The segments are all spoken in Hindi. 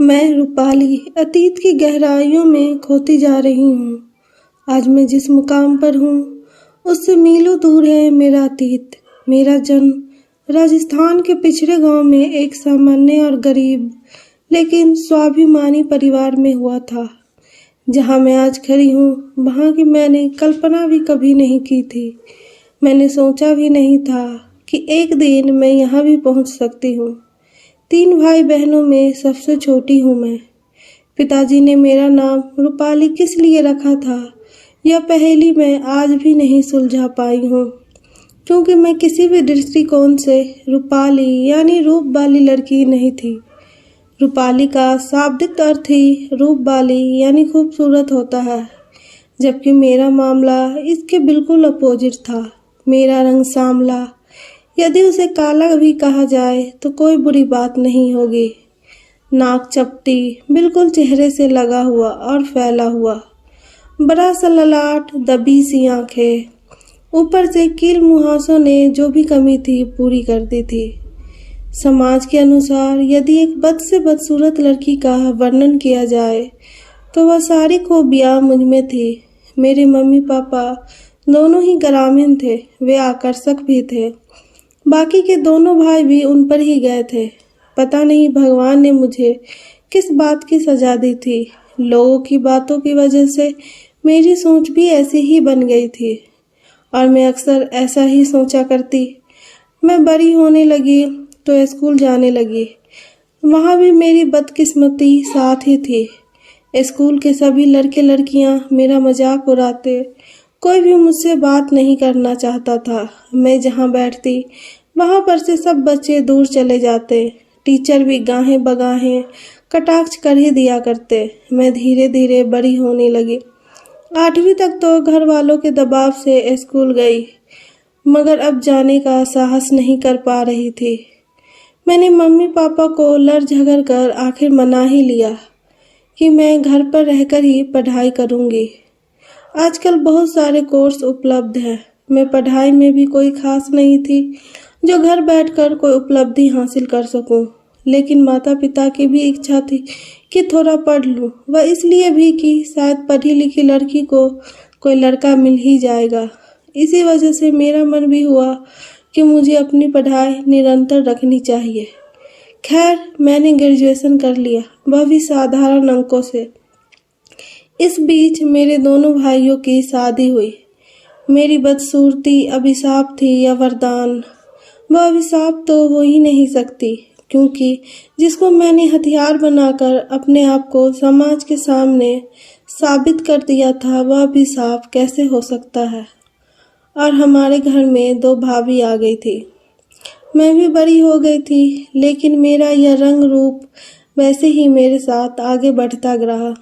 मैं रूपाली अतीत की गहराइयों में खोती जा रही हूँ। आज मैं जिस मुकाम पर हूँ उससे मीलों दूर है मेरा अतीत। मेरा जन्म राजस्थान के पिछड़े गांव में एक सामान्य और गरीब लेकिन स्वाभिमानी परिवार में हुआ था। जहाँ मैं आज खड़ी हूँ वहाँ की मैंने कल्पना भी कभी नहीं की थी। मैंने सोचा भी नहीं था कि एक दिन मैं यहाँ भी पहुँच सकती हूँ। 3 भाई बहनों में सबसे छोटी हूँ मैं। पिताजी ने मेरा नाम रूपाली किस लिए रखा था यह पहेली मैं आज भी नहीं सुलझा पाई हूँ, क्योंकि मैं किसी भी दृष्टिकोण से रूपाली यानी रूप वाली लड़की नहीं थी। रूपाली का शाब्दिक अर्थ ही रूप वाली यानी खूबसूरत होता है, जबकि मेरा मामला इसके बिल्कुल अपोजिट था। मेरा रंग सांवला, यदि उसे काला भी कहा जाए तो कोई बुरी बात नहीं होगी। नाक चपटी, बिल्कुल चेहरे से लगा हुआ और फैला हुआ, बड़ा सा ललाट, दबी सी आंखें, ऊपर से कील मुहासों ने जो भी कमी थी पूरी कर दी थी। समाज के अनुसार यदि एक बद से बदसूरत लड़की का वर्णन किया जाए तो वह सारी खूबियां मुझ में थी। मेरे मम्मी पापा दोनों ही ग्रामीण थे, वे आकर्षक भी थे। बाकी के दोनों भाई भी उन पर ही गए थे। पता नहीं भगवान ने मुझे किस बात की सजा दी थी। लोगों की बातों की वजह से मेरी सोच भी ऐसी ही बन गई थी और मैं अक्सर ऐसा ही सोचा करती। मैं बड़ी होने लगी तो स्कूल जाने लगी। वहाँ भी मेरी बदकिस्मती साथ ही थी। स्कूल के सभी लड़के लड़कियाँ मेरा मजाक उड़ाते, कोई भी मुझसे बात नहीं करना चाहता था। मैं जहाँ बैठती वहाँ पर से सब बच्चे दूर चले जाते। टीचर भी गाहें बगाहें कटाक्ष कर ही दिया करते। मैं धीरे धीरे बड़ी होने लगी। 8वीं तक तो घर वालों के दबाव से स्कूल गई, मगर अब जाने का साहस नहीं कर पा रही थी। मैंने मम्मी पापा को लड़ झगड़ कर आखिर मना ही लिया कि मैं घर पर रहकर ही पढ़ाई करूँगी। आजकल बहुत सारे कोर्स उपलब्ध हैं। मैं पढ़ाई में भी कोई खास नहीं थी जो घर बैठकर कोई उपलब्धि हासिल कर सकूं, लेकिन माता पिता की भी इच्छा थी कि थोड़ा पढ़ लूं। वह इसलिए भी कि शायद पढ़ी लिखी लड़की को कोई लड़का मिल ही जाएगा। इसी वजह से मेरा मन भी हुआ कि मुझे अपनी पढ़ाई निरंतर रखनी चाहिए। खैर, मैंने ग्रेजुएशन कर लिया, वह भी साधारण अंकों से। इस बीच मेरे दोनों भाइयों की शादी हुई। मेरी बदसूरती अभिशाप थी या वरदान, वह अभिशाप तो हो ही नहीं सकती, क्योंकि जिसको मैंने हथियार बनाकर अपने आप को समाज के सामने साबित कर दिया था वह अभिशाप कैसे हो सकता है। और हमारे घर में 2 भाभी आ गई थी। मैं भी बड़ी हो गई थी, लेकिन मेरा यह रंग रूप वैसे ही मेरे साथ आगे बढ़ता रहा।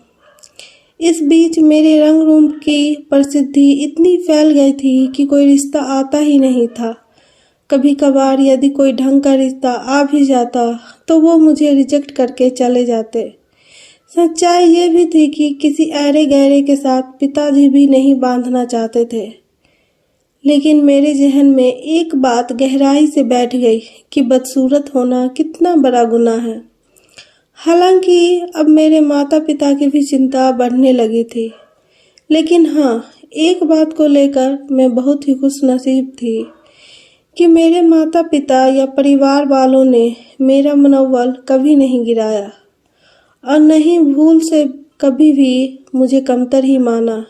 इस बीच मेरे रंग रूप की प्रसिद्धि इतनी फैल गई थी कि कोई रिश्ता आता ही नहीं था। कभी कभार यदि कोई ढंग का रिश्ता आ भी जाता तो वो मुझे रिजेक्ट करके चले जाते। सच्चाई ये भी थी कि किसी ऐरे गहरे के साथ पिताजी भी नहीं बांधना चाहते थे। लेकिन मेरे जहन में एक बात गहराई से बैठ गई कि बदसूरत होना कितना बड़ा गुनाह है। हालांकि अब मेरे माता पिता की भी चिंता बढ़ने लगी थी, लेकिन हाँ, एक बात को लेकर मैं बहुत ही खुशनसीब थी कि मेरे माता पिता या परिवार वालों ने मेरा मनोबल कभी नहीं गिराया और न ही भूल से कभी भी मुझे कमतर ही माना।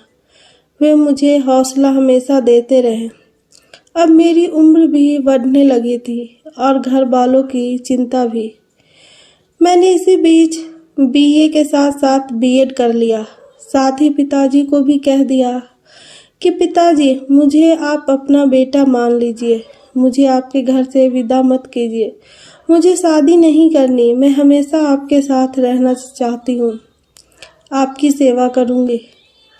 वे मुझे हौसला हमेशा देते रहे। अब मेरी उम्र भी बढ़ने लगी थी और घर वालों की चिंता भी। मैंने इसी बीच बीए के साथ साथ बीएड कर लिया। साथ ही पिताजी को भी कह दिया कि पिताजी, मुझे आप अपना बेटा मान लीजिए, मुझे आपके घर से विदा मत कीजिए। मुझे शादी नहीं करनी, मैं हमेशा आपके साथ रहना चाहती हूँ, आपकी सेवा करूँगी।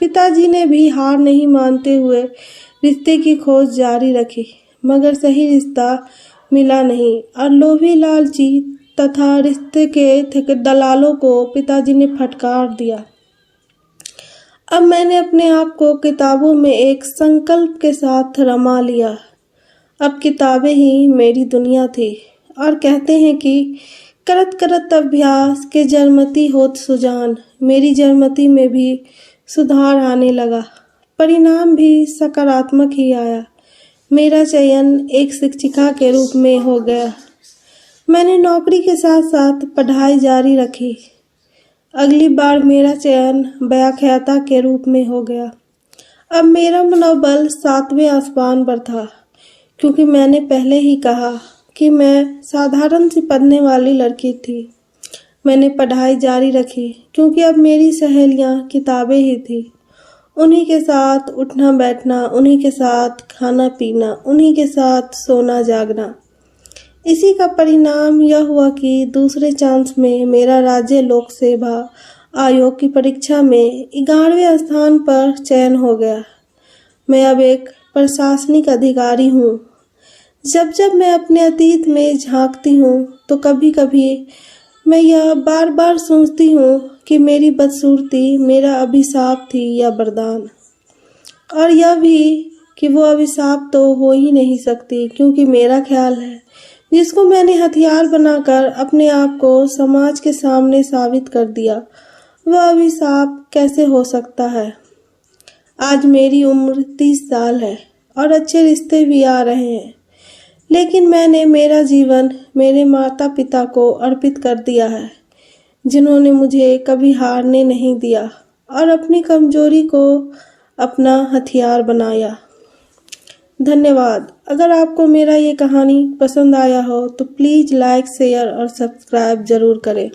पिताजी ने भी हार नहीं मानते हुए रिश्ते की खोज जारी रखी, मगर सही रिश्ता मिला नहीं और लोभी लालची तथा रिश्ते के दलालों को पिताजी ने फटकार दिया। अब मैंने अपने आप को किताबों में एक संकल्प के साथ रमा लिया। अब किताबें ही मेरी दुनिया थी और कहते हैं कि करत करत अभ्यास के जरमती होत सुजान, मेरी जरमती में भी सुधार आने लगा। परिणाम भी सकारात्मक ही आया। मेरा चयन एक शिक्षिका के रूप में हो गया। मैंने नौकरी के साथ साथ पढ़ाई जारी रखी। अगली बार मेरा चयन व्याख्याता के रूप में हो गया। अब मेरा मनोबल 7वें आसमान पर था, क्योंकि मैंने पहले ही कहा कि मैं साधारण सी पढ़ने वाली लड़की थी। मैंने पढ़ाई जारी रखी क्योंकि अब मेरी सहेलियां किताबें ही थी। उन्हीं के साथ उठना बैठना, उन्हीं के साथ खाना पीना, उन्हीं के साथ सोना जागना। इसी का परिणाम यह हुआ कि दूसरे चांस में मेरा राज्य लोक सेवा आयोग की परीक्षा में 11वें स्थान पर चयन हो गया। मैं अब एक प्रशासनिक अधिकारी हूँ। जब जब मैं अपने अतीत में झांकती हूँ तो कभी कभी मैं यह बार बार सोचती हूँ कि मेरी बदसूरती मेरा अभिशाप थी या वरदान। और यह भी कि वो अभिशाप तो हो ही नहीं सकती, क्योंकि मेरा ख्याल है जिसको मैंने हथियार बनाकर अपने आप को समाज के सामने साबित कर दिया, वह अभिशाप कैसे हो सकता है। आज मेरी उम्र 30 साल है और अच्छे रिश्ते भी आ रहे हैं, लेकिन मैंने मेरा जीवन मेरे माता पिता को अर्पित कर दिया है, जिन्होंने मुझे कभी हारने नहीं दिया और अपनी कमजोरी को अपना हथियार बनाया। धन्यवाद। अगर आपको मेरा ये कहानी पसंद आया हो तो प्लीज़ लाइक, शेयर और सब्सक्राइब जरूर करें।